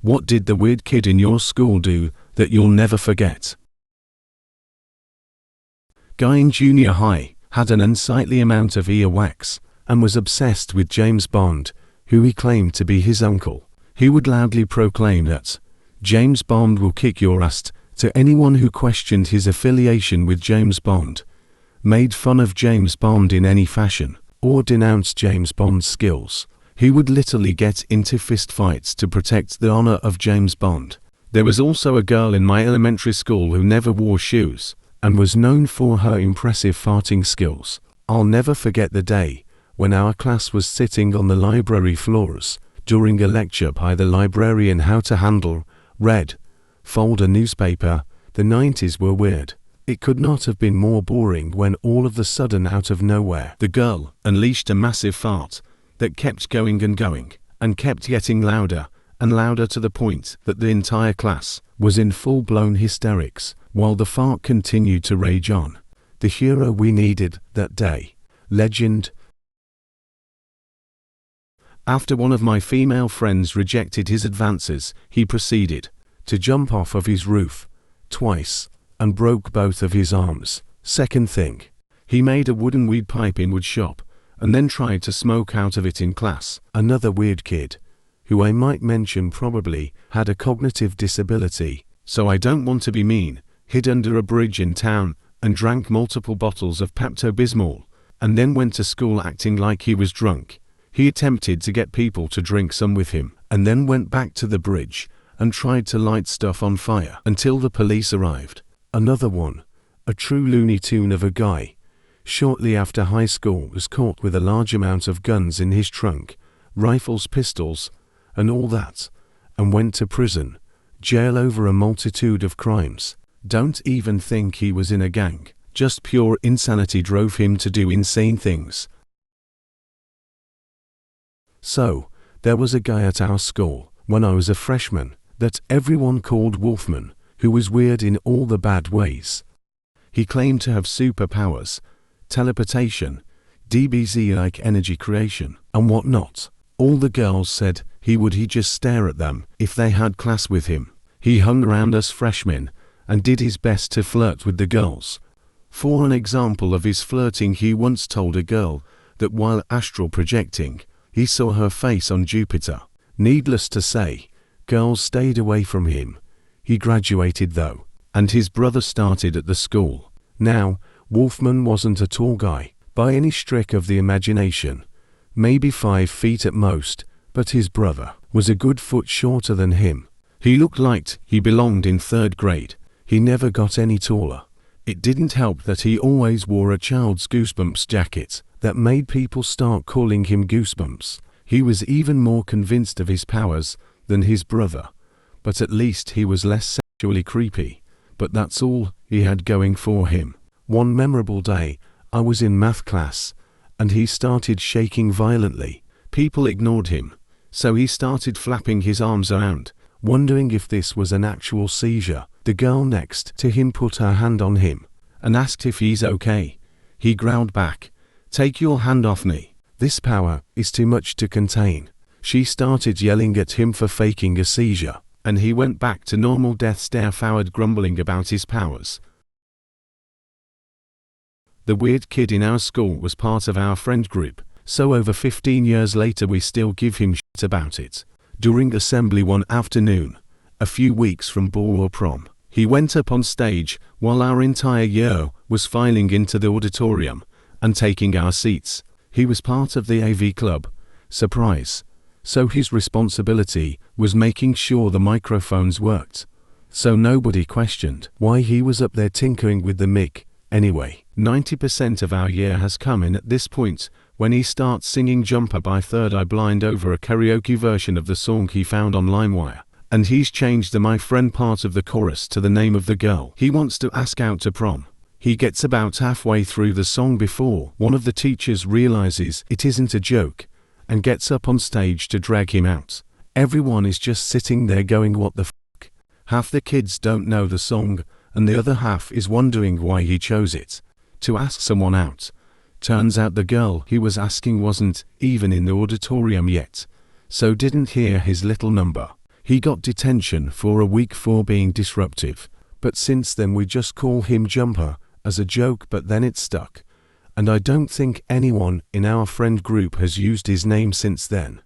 What did the weird kid in your school do that you'll never forget? Guy in junior high had an unsightly amount of earwax and was obsessed with James Bond, who he claimed to be his uncle. He would loudly proclaim that James Bond will kick your ass to anyone who questioned his affiliation with James Bond, made fun of James Bond in any fashion, or denounced James Bond's skills. He would literally get into fistfights to protect the honor of James Bond. There was also a girl in my elementary school who never wore shoes and was known for her impressive farting skills. I'll never forget the day when our class was sitting on the library floors during a lecture by the librarian how to handle, read, fold a newspaper. The 90s were weird. It could not have been more boring when all of a sudden out of nowhere the girl unleashed a massive fart that kept going and kept getting louder and louder to the point that the entire class was in full-blown hysterics while the fart continued to rage on. The hero we needed that day. Legend. After one of my female friends rejected his advances, he proceeded to jump off of his roof twice and broke both of his arms. Second thing, he made a wooden weed pipe in wood shop and then tried to smoke out of it in class. Another weird kid, who I might mention probably had a cognitive disability, so I don't want to be mean, hid under a bridge in town and drank multiple bottles of Pepto-Bismol and then went to school acting like he was drunk. He attempted to get people to drink some with him and then went back to the bridge and tried to light stuff on fire until the police arrived. Another one, a true Looney Tune of a guy, shortly after high school was caught with a large amount of guns in his trunk, rifles, pistols, and all that, and went to prison, jail over a multitude of crimes. Don't even think he was in a gang, just pure insanity drove him to do insane things. So, there was a guy at our school, when I was a freshman, that everyone called Wolfman, who was weird in all the bad ways. He claimed to have superpowers, teleportation, DBZ-like energy creation, and whatnot. All the girls said he'd just stare at them if they had class with him. He hung around us freshmen and did his best to flirt with the girls. For an example of his flirting, he once told a girl that while astral projecting, he saw her face on Jupiter. Needless to say, girls stayed away from him. He graduated though, and his brother started at the school. Now, Wolfman wasn't a tall guy, by any stretch of the imagination, maybe 5 feet at most, but his brother was a good foot shorter than him. He looked like he belonged in 3rd grade. He never got any taller. It didn't help that he always wore a child's Goosebumps jacket that made people start calling him Goosebumps. He was even more convinced of his powers than his brother, but at least he was less sexually creepy. But that's all he had going for him. One memorable day, I was in math class, and he started shaking violently. People ignored him, so he started flapping his arms around, wondering if this was an actual seizure. The girl next to him put her hand on him and asked if he's okay. He growled back, "Take your hand off me. This power is too much to contain." She started yelling at him for faking a seizure, and he went back to normal death stare forward grumbling about his powers. The weird kid in our school was part of our friend group, so over 15 years later we still give him shit about it. During assembly one afternoon, a few weeks from ball or prom, he went up on stage while our entire year was filing into the auditorium and taking our seats. He was part of the AV club, surprise, so his responsibility was making sure the microphones worked. So nobody questioned why he was up there tinkering with the mic. Anyway, 90% of our year has come in at this point when he starts singing Jumper by Third Eye Blind over a karaoke version of the song he found on LimeWire. And he's changed the "my friend" part of the chorus to the name of the girl he wants to ask out to prom. He gets about halfway through the song before one of the teachers realizes it isn't a joke and gets up on stage to drag him out. Everyone is just sitting there going, what the f***? Half the kids don't know the song and the other half is wondering why he chose it to ask someone out. Turns out the girl he was asking wasn't even in the auditorium yet, so didn't hear his little number. He got detention for a week for being disruptive, but since then we just call him Jumper as a joke, but then it stuck. And I don't think anyone in our friend group has used his name since then.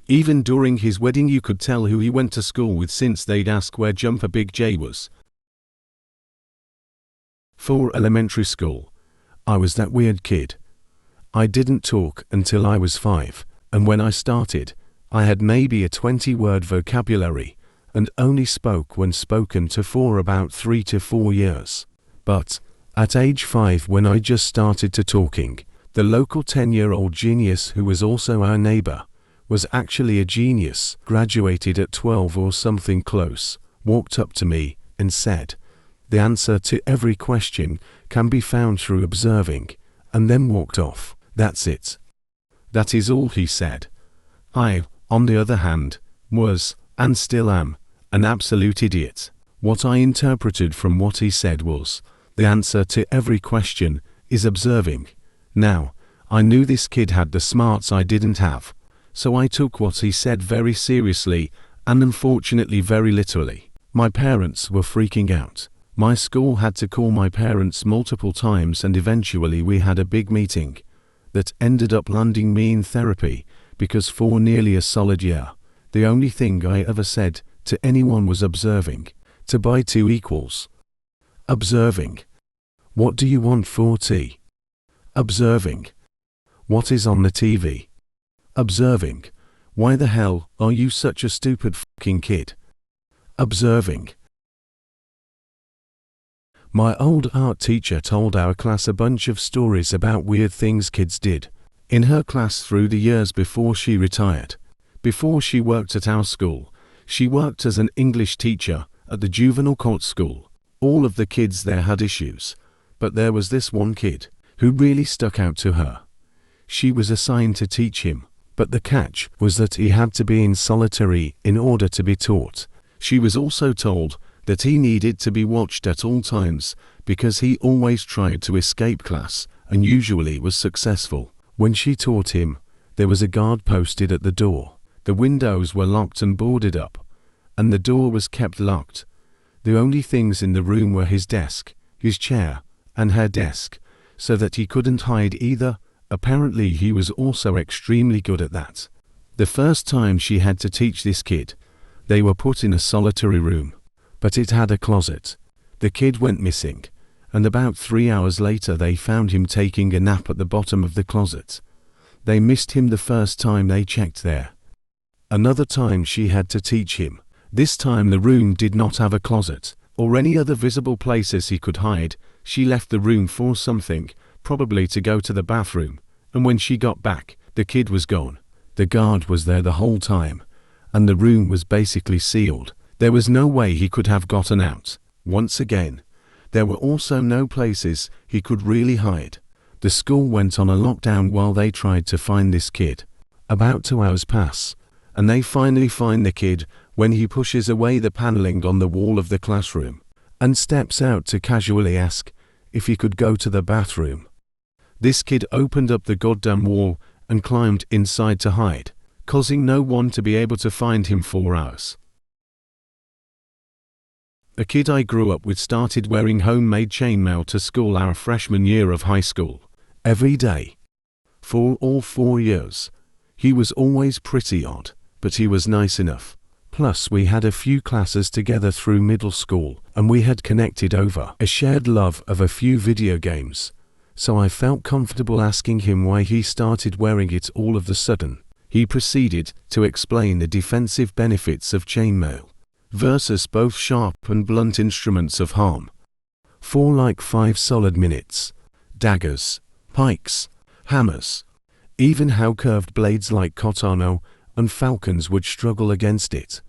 Even during his wedding you could tell who he went to school with since they'd ask where Jumper Big J was. For elementary school, I was that weird kid. I didn't talk until I was 5, and when I started, I had maybe a 20-word vocabulary, and only spoke when spoken to for about 3 to 4 years. But at age 5, when I just started to talking, the local 10-year-old genius who was also our neighbor, was actually a genius, graduated at 12 or something close, walked up to me and said, "The answer to every question can be found through observing," and then walked off. That's it. That is all he said. I, on the other hand, was, and still am, an absolute idiot. What I interpreted from what he said was, the answer to every question is observing. Now, I knew this kid had the smarts I didn't have, so I took what he said very seriously and unfortunately very literally. My parents were freaking out. My school had to call my parents multiple times, and eventually we had a big meeting that ended up landing me in therapy, because for nearly a solid year, the only thing I ever said to anyone was observing. To buy 2 equals. Observing. What do you want for tea? Observing. What is on the TV? Observing. Why the hell are you such a stupid fucking kid? Observing. My old art teacher told our class a bunch of stories about weird things kids did in her class through the years before she retired. Before she worked at our school, she worked as an English teacher at the juvenile court school. All of the kids there had issues, but there was this one kid who really stuck out to her. She was assigned to teach him, but the catch was that he had to be in solitary in order to be taught. She was also told that he needed to be watched at all times because he always tried to escape class and usually was successful. When she taught him, there was a guard posted at the door. The windows were locked and boarded up, and the door was kept locked. The only things in the room were his desk, his chair, and her desk, so that he couldn't hide either. Apparently he was also extremely good at that. The first time she had to teach this kid, they were put in a solitary room, but it had a closet. The kid went missing, and about 3 hours later they found him taking a nap at the bottom of the closet. They missed him the first time they checked there. Another time she had to teach him. This time the room did not have a closet, or any other visible places he could hide. She left the room for something, probably to go to the bathroom, and when she got back, the kid was gone. The guard was there the whole time, and the room was basically sealed. There was no way he could have gotten out. Once again, there were also no places he could really hide. The school went on a lockdown while they tried to find this kid. About 2 hours pass, and they finally find the kid when he pushes away the paneling on the wall of the classroom and steps out to casually ask if he could go to the bathroom. This kid opened up the goddamn wall and climbed inside to hide, causing no one to be able to find him for hours. A kid I grew up with started wearing homemade chainmail to school our freshman year of high school. Every day. For all 4 years. He was always pretty odd, but he was nice enough. Plus we had a few classes together through middle school, and we had connected over a shared love of a few video games. So I felt comfortable asking him why he started wearing it all of a sudden. He proceeded to explain the defensive benefits of chainmail versus both sharp and blunt instruments of harm. For like 5 solid minutes. Daggers, pikes, hammers, even how curved blades like katana and falcons would struggle against it.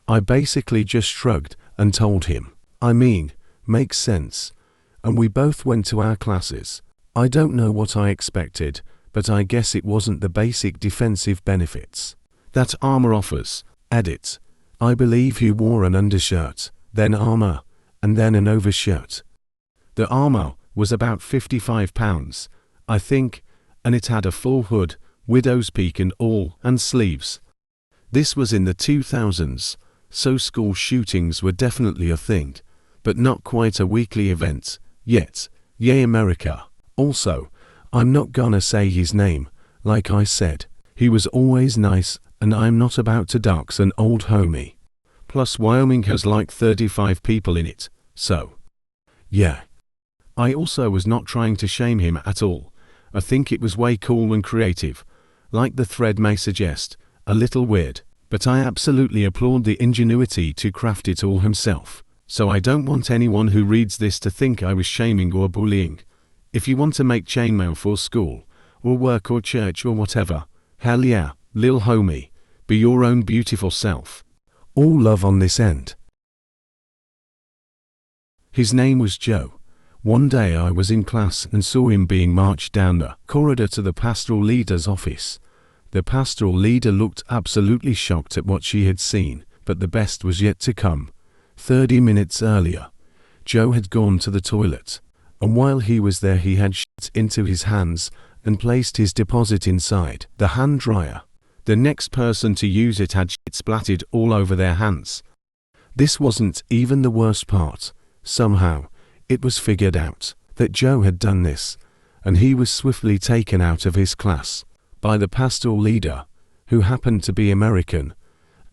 I basically just shrugged and told him, I mean, makes sense. And we both went to our classes. I don't know what I expected, but I guess it wasn't the basic defensive benefits that armor offers. Edit. I believe he wore an undershirt, then armor, and then an overshirt. The armor was about 55 pounds, I think, and it had a full hood, widow's peak and all, and sleeves. This was in the 2000s, So school shootings were definitely a thing, but not quite a weekly event, yet. Yay America. Also, I'm not gonna say his name, like I said. He was always nice, and I'm not about to dox an old homie. Plus Wyoming has like 35 people in it, so. Yeah. I also was not trying to shame him at all. I think it was way cool and creative. Like the thread may suggest, a little weird, but I absolutely applaud the ingenuity to craft it all himself. So I don't want anyone who reads this to think I was shaming or bullying. If you want to make chainmail for school, or work or church or whatever, hell yeah, lil homie, be your own beautiful self. All love on this end. His name was Joe. One day I was in class and saw him being marched down the corridor to the pastoral leader's office. The pastoral leader looked absolutely shocked at what she had seen, but the best was yet to come. 30 minutes earlier, Joe had gone to the toilet, and while he was there he had shit into his hands and placed his deposit inside the hand dryer. The next person to use it had shit splattered all over their hands. This wasn't even the worst part. Somehow, it was figured out that Joe had done this, and he was swiftly taken out of his class by the pastoral leader, who happened to be American,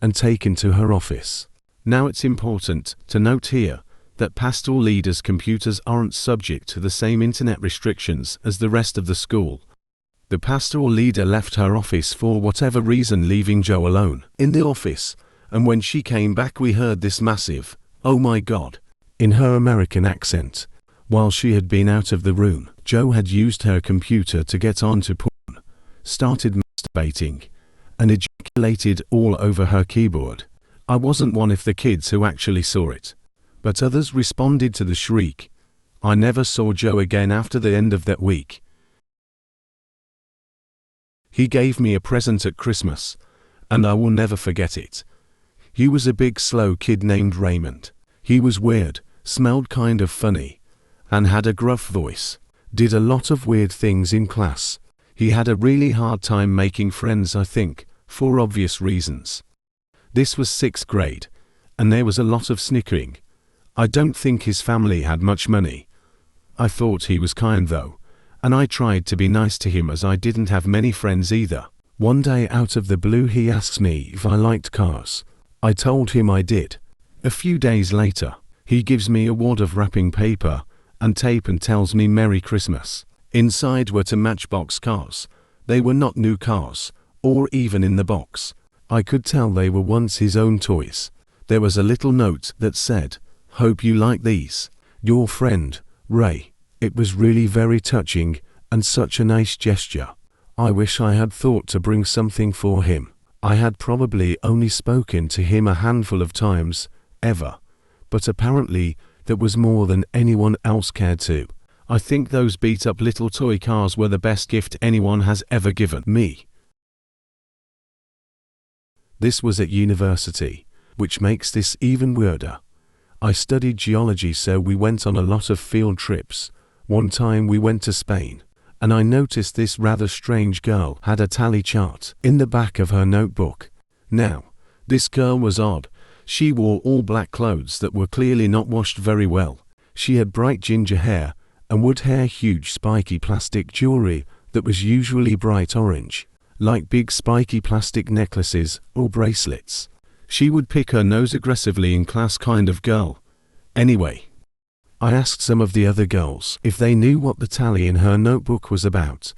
and taken to her office. Now it's important to note here that pastoral leaders' computers aren't subject to the same internet restrictions as the rest of the school. The pastoral leader left her office for whatever reason, leaving Joe alone in the office, and when she came back we heard this massive, "Oh my God," in her American accent. While she had been out of the room, Joe had used her computer to get onto porn, started masturbating, and ejaculated all over her keyboard. I wasn't one of the kids who actually saw it, but others responded to the shriek. I never saw Joe again after the end of that week. He gave me a present at Christmas, and I will never forget it. He was a big slow kid named Raymond. He was weird, smelled kind of funny, and had a gruff voice. Did a lot of weird things in class. He had a really hard time making friends, I think, for obvious reasons. This was 6th grade, and there was a lot of snickering. I don't think his family had much money. I thought he was kind though, and I tried to be nice to him as I didn't have many friends either. One day out of the blue he asks me if I liked cars. I told him I did. A few days later, he gives me a wad of wrapping paper and tape and tells me Merry Christmas. Inside were 2 Matchbox cars. They were not new cars, or even in the box. I could tell they were once his own toys. There was a little note that said, "Hope you like these. Your friend, Ray." It was really very touching, and such a nice gesture. I wish I had thought to bring something for him. I had probably only spoken to him a handful of times, ever, but apparently that was more than anyone else cared to. I think those beat-up little toy cars were the best gift anyone has ever given me. This was at university, which makes this even weirder. I studied geology, so we went on a lot of field trips. One time we went to Spain, and I noticed this rather strange girl had a tally chart in the back of her notebook. Now, this girl was odd. She wore all black clothes that were clearly not washed very well. She had bright ginger hair, and would wear huge spiky plastic jewelry that was usually bright orange, like big spiky plastic necklaces or bracelets. She would pick her nose aggressively in class, kind of girl. Anyway, I asked some of the other girls if they knew what the tally in her notebook was about,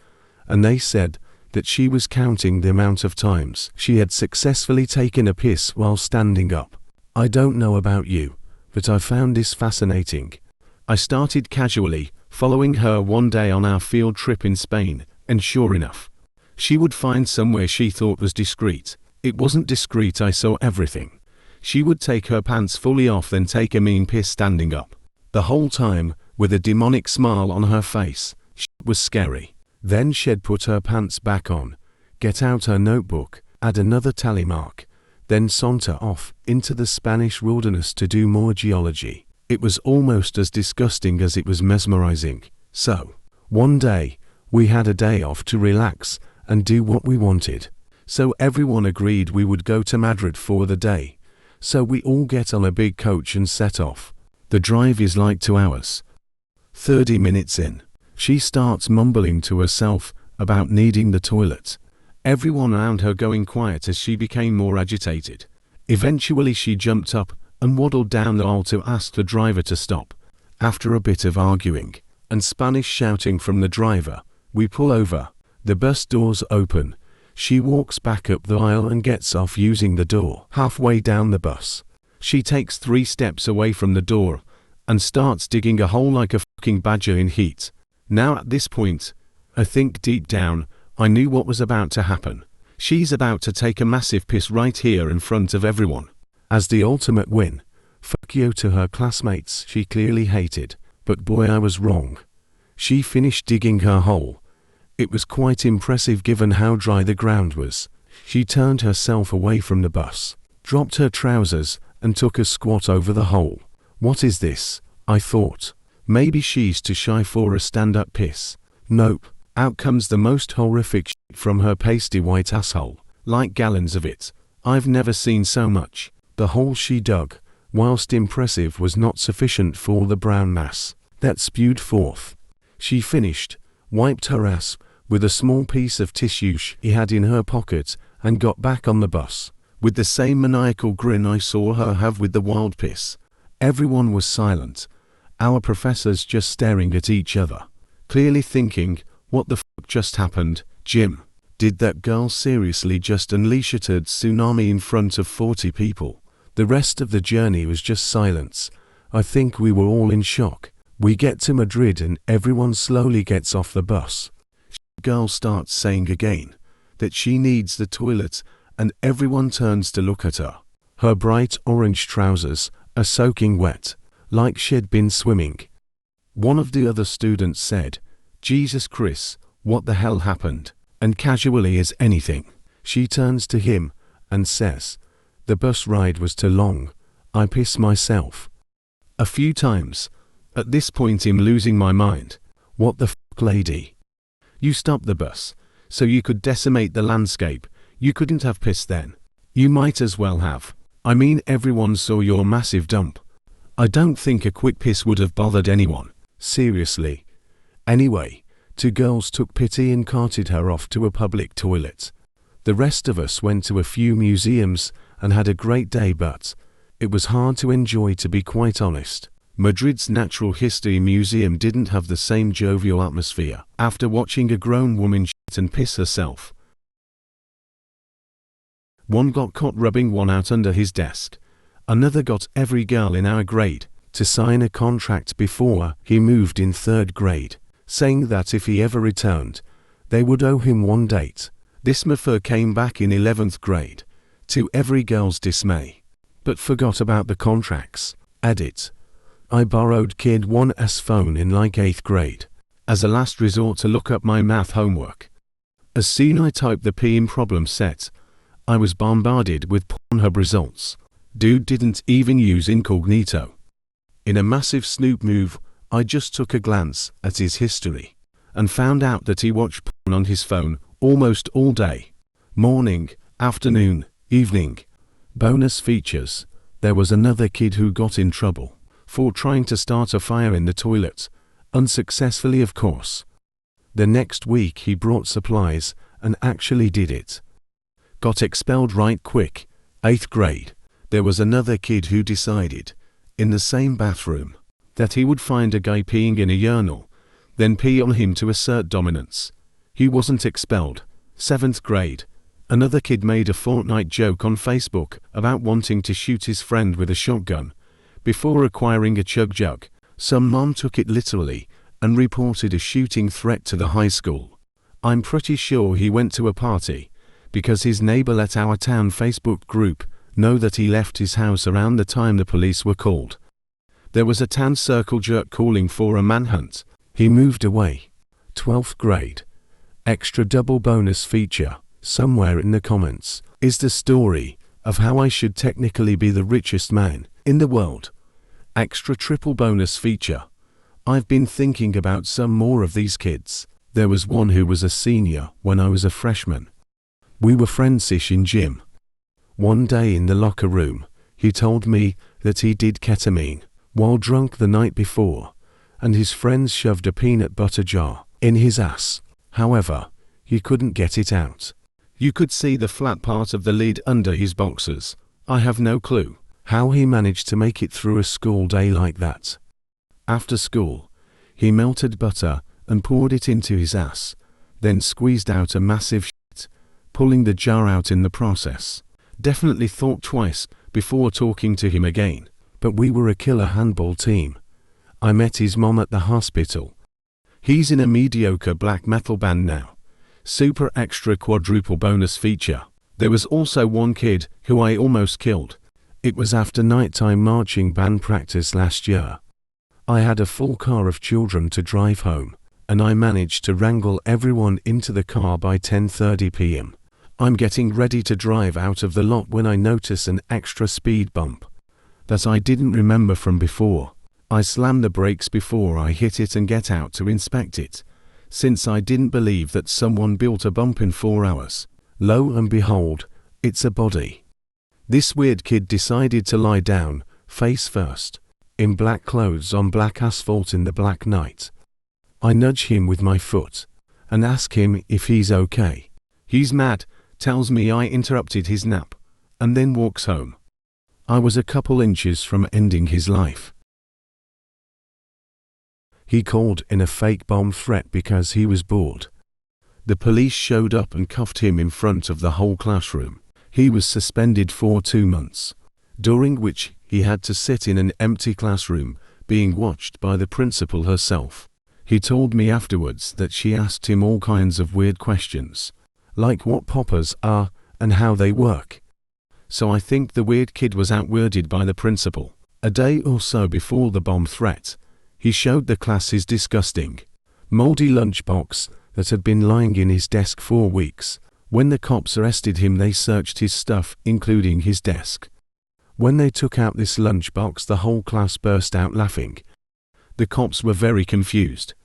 and they said that she was counting the amount of times she had successfully taken a piss while standing up. I don't know about you, but I found this fascinating. I started casually following her one day on our field trip in Spain, and sure enough, she would find somewhere she thought was discreet. It wasn't discreet, I saw everything. She would take her pants fully off, then take a mean piss standing up. The whole time, with a demonic smile on her face. Shit was scary. Then she'd put her pants back on, get out her notebook, add another tally mark, then saunter off into the Spanish wilderness to do more geology. It was almost as disgusting as it was mesmerizing. So, one day, we had a day off to relax and do what we wanted. So everyone agreed we would go to Madrid for the day. So we all get on a big coach and set off. The drive is like 2 hours. 30 minutes in, she starts mumbling to herself about needing the toilet. Everyone around her going quiet as she became more agitated. Eventually she jumped up and waddled down the aisle to ask the driver to stop. After a bit of arguing and Spanish shouting from the driver, we pull over. The bus doors open. She walks back up the aisle and gets off using the door. Halfway down the bus, she takes 3 steps away from the door and starts digging a hole like a fucking badger in heat. Now at this point, I think deep down, I knew what was about to happen. She's about to take a massive piss right here in front of everyone. As the ultimate win, fuck you to her classmates she clearly hated, but boy I was wrong. She finished digging her hole. It was quite impressive given how dry the ground was. She turned herself away from the bus, dropped her trousers, and took a squat over the hole. What is this? I thought. Maybe she's too shy for a stand-up piss. Nope. Out comes the most horrific shit from her pasty white asshole. Like gallons of it. I've never seen so much. The hole she dug, whilst impressive, was not sufficient for the brown mass that spewed forth. She finished, wiped her ass with a small piece of tissue she had in her pocket, and got back on the bus, with the same maniacal grin I saw her have with the wild piss. Everyone was silent. Our professors just staring at each other, clearly thinking, what the fuck just happened? Jim, did that girl seriously just unleash a turd tsunami in front of 40 people? The rest of the journey was just silence. I think we were all in shock. We get to Madrid and everyone slowly gets off the bus. Girl starts saying again that she needs the toilet and everyone turns to look at her. Her bright orange trousers are soaking wet, like she'd been swimming. One of the other students said, Jesus Chris, what the hell happened? And casually as anything, she turns to him and says, the bus ride was too long. I piss myself a few times. At this point I'm losing my mind. What the fuck, lady? You stopped the bus so you could decimate the landscape. You couldn't have pissed then. You might as well have. I mean, everyone saw your massive dump. I don't think a quick piss would have bothered anyone. Seriously. Anyway, 2 girls took pity and carted her off to a public toilet. The rest of us went to a few museums and had a great day, but it was hard to enjoy, to be quite honest. Madrid's Natural History Museum didn't have the same jovial atmosphere. After watching a grown woman shit and piss herself, one got caught rubbing one out under his desk. Another got every girl in our grade to sign a contract before he moved in 3rd grade, saying that if he ever returned, they would owe him 1 date. This motherfucker came back in 11th grade, to every girl's dismay, but forgot about the contracts. Edit. I borrowed kid 1's phone in like 8th grade, as a last resort to look up my math homework. As soon as I typed the P in problem set, I was bombarded with Pornhub results. Dude didn't even use incognito. In a massive snoop move, I just took a glance at his history and found out that he watched porn on his phone almost all day. Morning, afternoon, evening. Bonus features. There was another kid who got in trouble for trying to start a fire in the toilet. Unsuccessfully, of course. The next week he brought supplies and actually did it. Got expelled right quick. 8th grade. There was another kid who decided, in the same bathroom, that he would find a guy peeing in a urinal, then pee on him to assert dominance. He wasn't expelled. 7th grade. Another kid made a Fortnite joke on Facebook about wanting to shoot his friend with a shotgun before acquiring a chug jug. Some mom took it literally and reported a shooting threat to the high school. I'm pretty sure he went to a party because his neighbor let our town Facebook group know that he left his house around the time the police were called. There was a town circle jerk calling for a manhunt. He moved away. 12th grade. Extra double bonus feature, somewhere in the comments, is the story of how I should technically be the richest man in the world. Extra triple bonus feature. I've been thinking about some more of these kids. There was one who was a senior when I was a freshman. We were friends-ish in gym. One day in the locker room, He told me that he did ketamine while drunk the night before, and his friends shoved a peanut butter jar in his ass. However, he couldn't get it out. You could see the flat part of the lid under his boxers. I have no clue how he managed to make it through a school day like that. After school, he melted butter and poured it into his ass, then squeezed out a massive shit, pulling the jar out in the process. Definitely thought twice before talking to him again, but we were a killer handball team. I met his mom at the hospital. He's in a mediocre black metal band now. Super extra quadruple bonus feature. There was also one kid who I almost killed. It was after nighttime marching band practice last year. I had a full car of children to drive home, and I managed to wrangle everyone into the car by 10:30 p.m. I'm getting ready to drive out of the lot when I notice an extra speed bump that I didn't remember from before. I slam the brakes before I hit it and get out to inspect it, since I didn't believe that someone built a bump in 4 hours. Lo and behold, it's a body. This weird kid decided to lie down, face first, in black clothes on black asphalt in the black night. I nudge him with my foot and ask him if he's okay. He's mad, tells me I interrupted his nap, and then walks home. I was a couple inches from ending his life. He called in a fake bomb threat because he was bored. The police showed up and cuffed him in front of the whole classroom. He was suspended for 2 months, during which he had to sit in an empty classroom, being watched by the principal herself. He told me afterwards that she asked him all kinds of weird questions, like what poppers are and how they work. So I think the weird kid was outworded by the principal. A day or so before the bomb threat, he showed the class his disgusting, moldy lunchbox that had been lying in his desk for weeks. When the cops arrested him, they searched his stuff, including his desk. When they took out this lunchbox, the whole class burst out laughing. The cops were very confused.